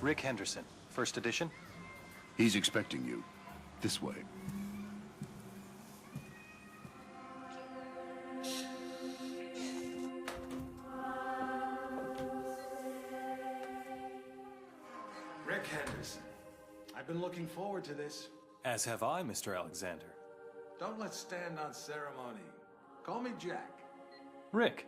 Rick Henderson, first edition. He's expecting you. This way. Rick Henderson. I've been looking forward to this. As have I, Mr. Alexander. Don't let's stand on ceremony. Call me Jack. Rick.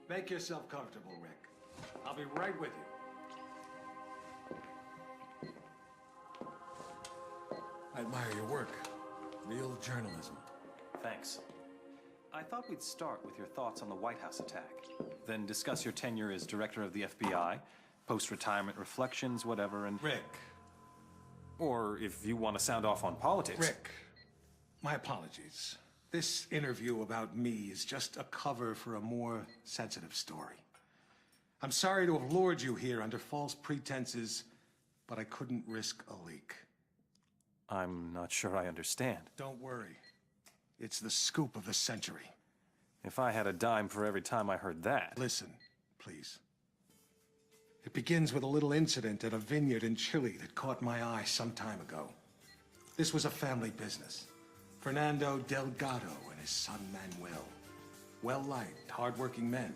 Make yourself comfortable, Rick. I'll be right with you. I admire your work. Real journalism. Thanks. I thought we'd start with your thoughts on the White House attack, then discuss your tenure as director of the FBI, post-retirement reflections, whatever, and... Rick. Or if you want to sound off on politics... Rick, my apologies. This interview about me is just a cover for a more sensitive story. I'm sorry to have lured you here under false pretenses, but I couldn't risk a leak. I'm not sure I understand. Don't worry. It's the scoop of the century. If I had a dime for every time I heard that... Listen, please. It begins with a little incident at a vineyard in Chile that caught my eye some time ago. This was a family business. Fernando Delgado and his son Manuel. Well-liked, hard-working men.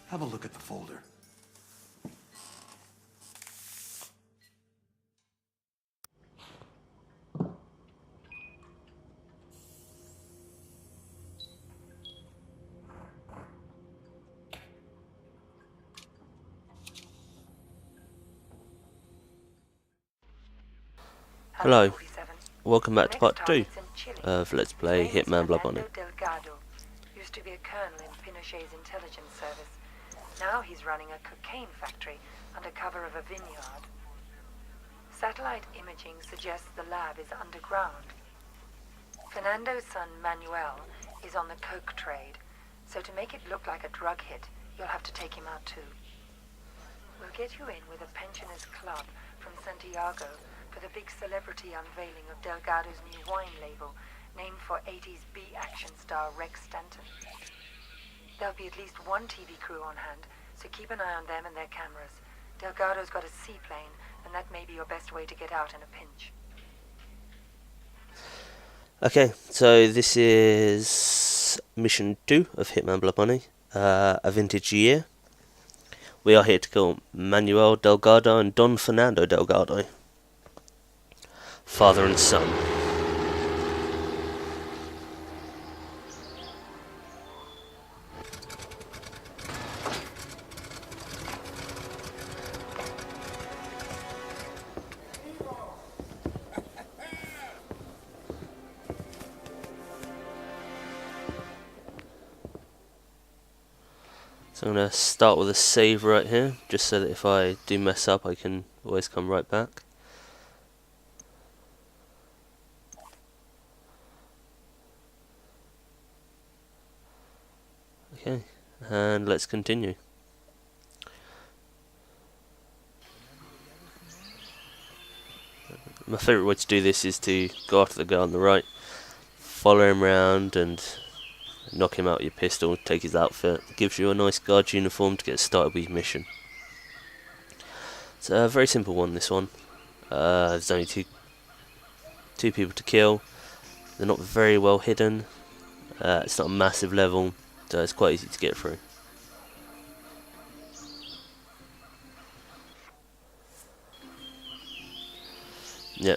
Have a look at the folder. Hello, welcome back to part 2 of Let's Play Hitman Blood Money. Delgado used to be a colonel in Pinochet's intelligence service. Now he's running a cocaine factory under cover of a vineyard. Satellite imaging suggests the lab is underground. Fernando's son Manuel is on the coke trade, so to make it look like a drug hit, you'll have to take him out too. We'll get you in with a pensioners club from Santiago for the big celebrity unveiling of Delgado's new wine label, named for 80s B-action star Rex Stanton. There'll be at least one TV crew on hand, so keep an eye on them and their cameras. Delgado's got a seaplane, and that may be your best way to get out in a pinch. Okay, so this is mission 2 of Hitman Blood Money, a vintage year. We are here to kill Manuel Delgado and Don Fernando Delgado. Father and son. So I'm going to start with a save right here, just so that if I do mess up I can always come right back. Okay, and let's continue. My favourite way to do this is to go after the guy on the right, follow him around and knock him out with your pistol, take his outfit. Gives you a nice guard's uniform to get started with your mission. It's a very simple one, this one. There's only two people to kill. They're not very well hidden. It's not a massive level, so it's quite easy to get through. Yeah,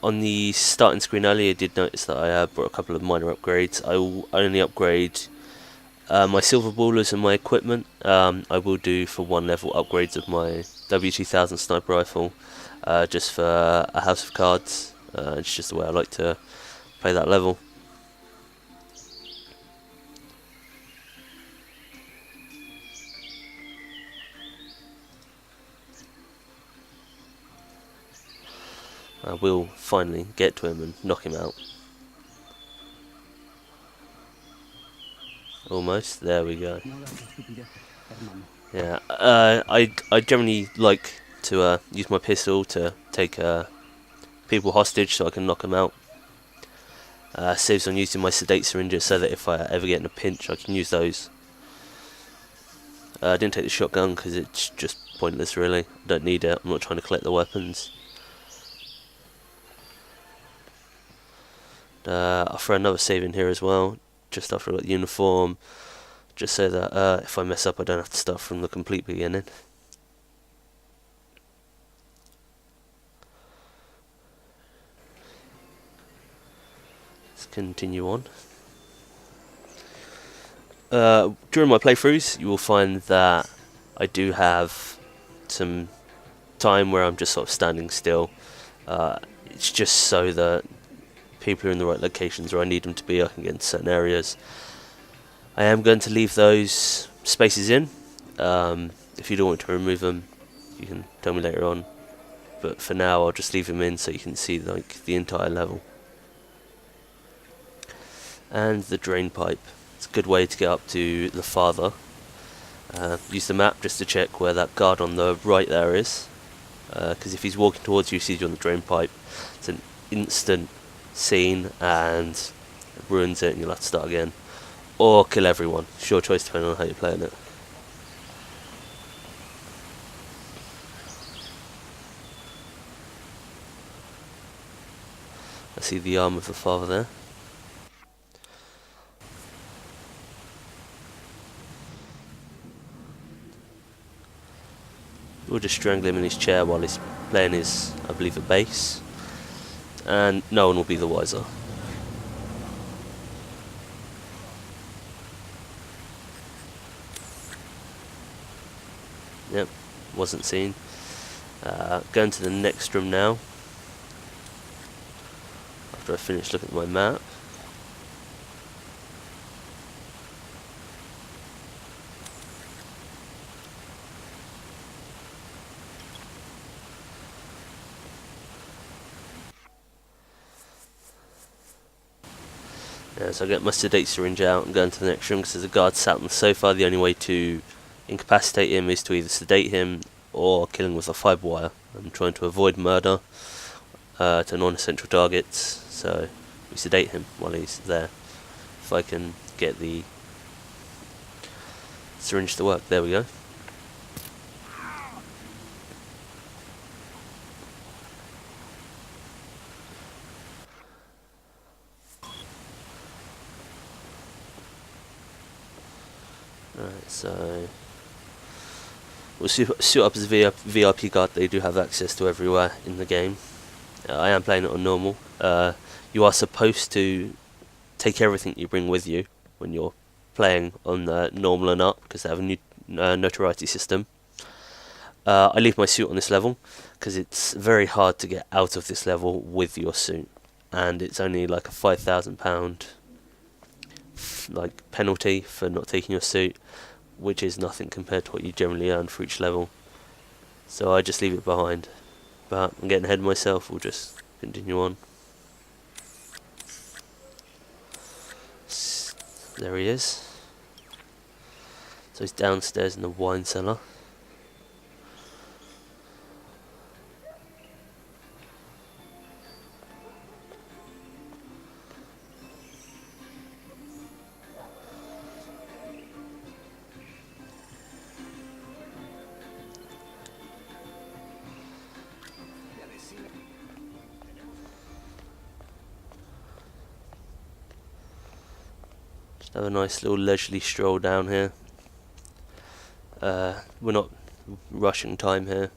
on the starting screen earlier I did notice that I brought a couple of minor upgrades. I will only upgrade my silver ballers and my equipment. I will do for one level upgrades of my W2000 sniper rifle, just for a house of cards. It's just the way I like to play that level. I will finally get to him and knock him out. Almost. There we go. Yeah, I generally like to use my pistol to take people hostage so I can knock them out. Saves on using my sedate syringes so that if I ever get in a pinch I can use those. I didn't take the shotgun because it's just pointless really. I don't need it. I'm not trying to collect the weapons. I'll throw another save in here as well, just after I got the uniform, just so that if I mess up I don't have to start from the complete beginning. Let's continue on. During my playthroughs you will find that I do have some time where I'm just sort of standing still. It's just so that people are in the right locations where I need them to be. I can get into certain areas. I am going to leave those spaces in. If you don't want to remove them, you can tell me later on. But for now, I'll just leave them in so you can see like the entire level. And the drain pipe. It's a good way to get up to the father. Use the map just to check where that guard on the right there is. Because if he's walking towards you, sees you on the drain pipe, it's an instant scene and it ruins it and you'll have to start again. Or kill everyone. It's your choice depending on how you're playing it. I see the arm of the father there. We'll just strangle him in his chair while he's playing his, I believe, a bass. And no one will be the wiser. Yep, wasn't seen. Going to the next room now. After I finish looking at my map. So I get my sedate syringe out and go into the next room because there's a guard sat on the sofa. The only way to incapacitate him is to either sedate him or kill him with a fibre wire. I'm trying to avoid murder to non-essential targets, so we sedate him while he's there. If I can get the syringe to work, there we go. Right, so we'll suit up as a VIP guard. They do have access to everywhere in the game. I am playing it on normal. You are supposed to take everything you bring with you when you're playing on normal and up, because they have a new notoriety system. I leave my suit on this level because it's very hard to get out of this level with your suit, and it's only like a £5,000 like penalty for not taking your suit, which is nothing compared to what you generally earn for each level. So I just leave it behind. But I'm getting ahead of myself. We'll just continue on. There he is. So he's downstairs in the wine cellar. Have a nice little leisurely stroll down here. We're not rushing time here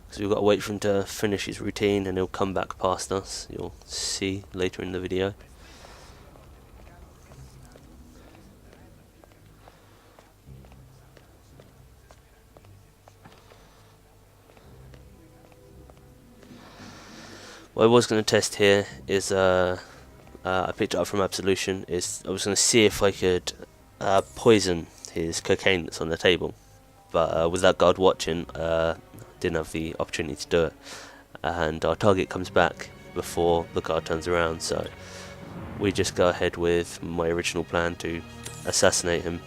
because we've got to wait for him to finish his routine and he'll come back past us. You'll see later in the video. What I was going to test here is I picked it up from Absolution, is I was going to see if I could poison his cocaine that's on the table, but with that guard watching, didn't have the opportunity to do it, and our target comes back before the guard turns around, so we just go ahead with my original plan to assassinate him.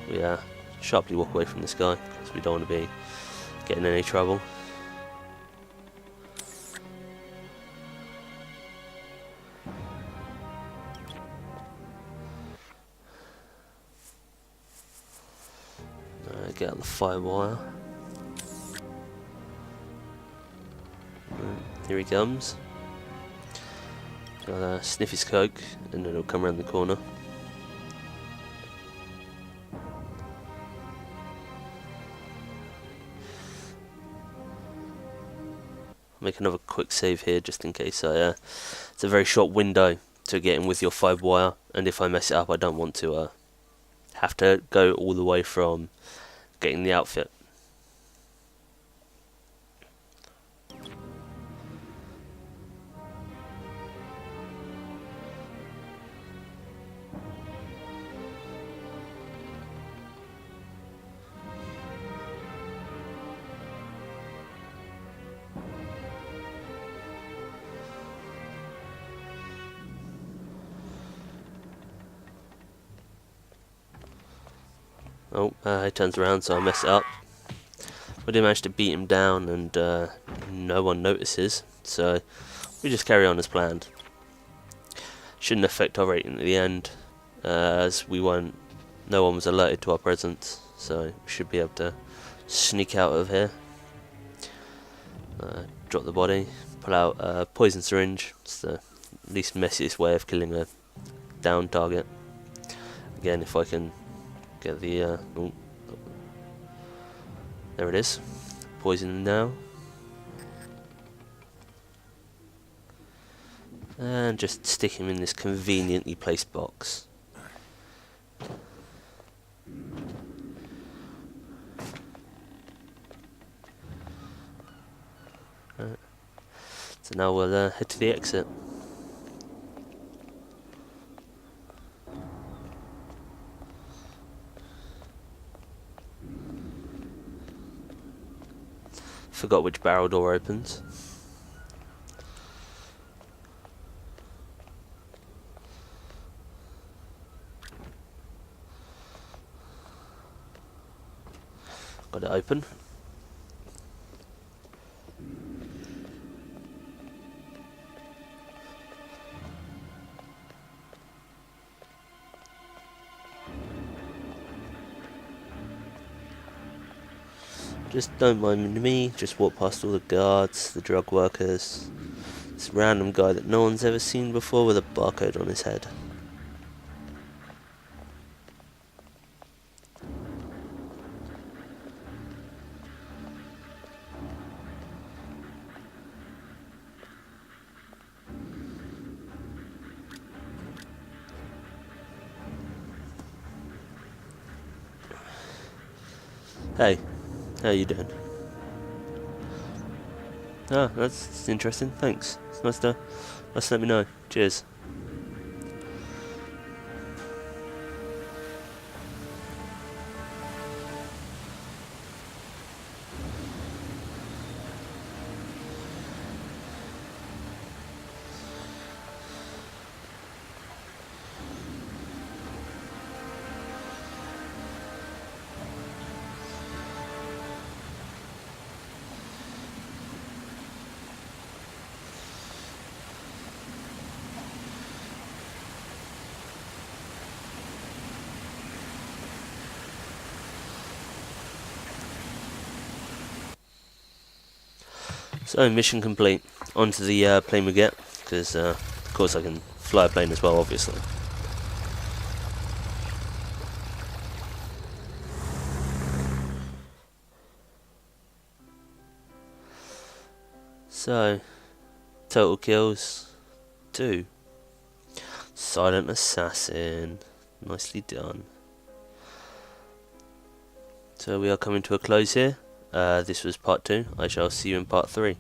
We sharply walk away from this guy because we don't want to be getting in any trouble. Get out the firewire. Here he comes. Gotta sniff his coke, and then he'll come around the corner. Make another quick save here just in case it's a very short window to get in with your fibre wire, and if I mess it up I don't want to have to go all the way from getting the outfit. Oh, he turns around, so I mess it up. We did manage to beat him down, and no one notices, so we just carry on as planned. Shouldn't affect our rating at the end, as no one was alerted to our presence, so we should be able to sneak out of here. Drop the body, pull out a poison syringe. It's the least messiest way of killing a down target. Again, if I can get the oh, there it is. Poison now. And just stick him in this conveniently placed box. Right. So now we'll head to the exit. Forgot which barrel door opens. Got it open. Just don't mind me, just walk past all the guards, the drug workers, this random guy that no one's ever seen before with a barcode on his head. Hey. How you doing? Ah, that's interesting. Thanks. It's nice to let me know. Cheers. So, mission complete. Onto the plane we get, because of course I can fly a plane as well, obviously. So, total kills 2. Silent assassin. Nicely done. So we are coming to a close here. This was part 2. I shall see you in part 3.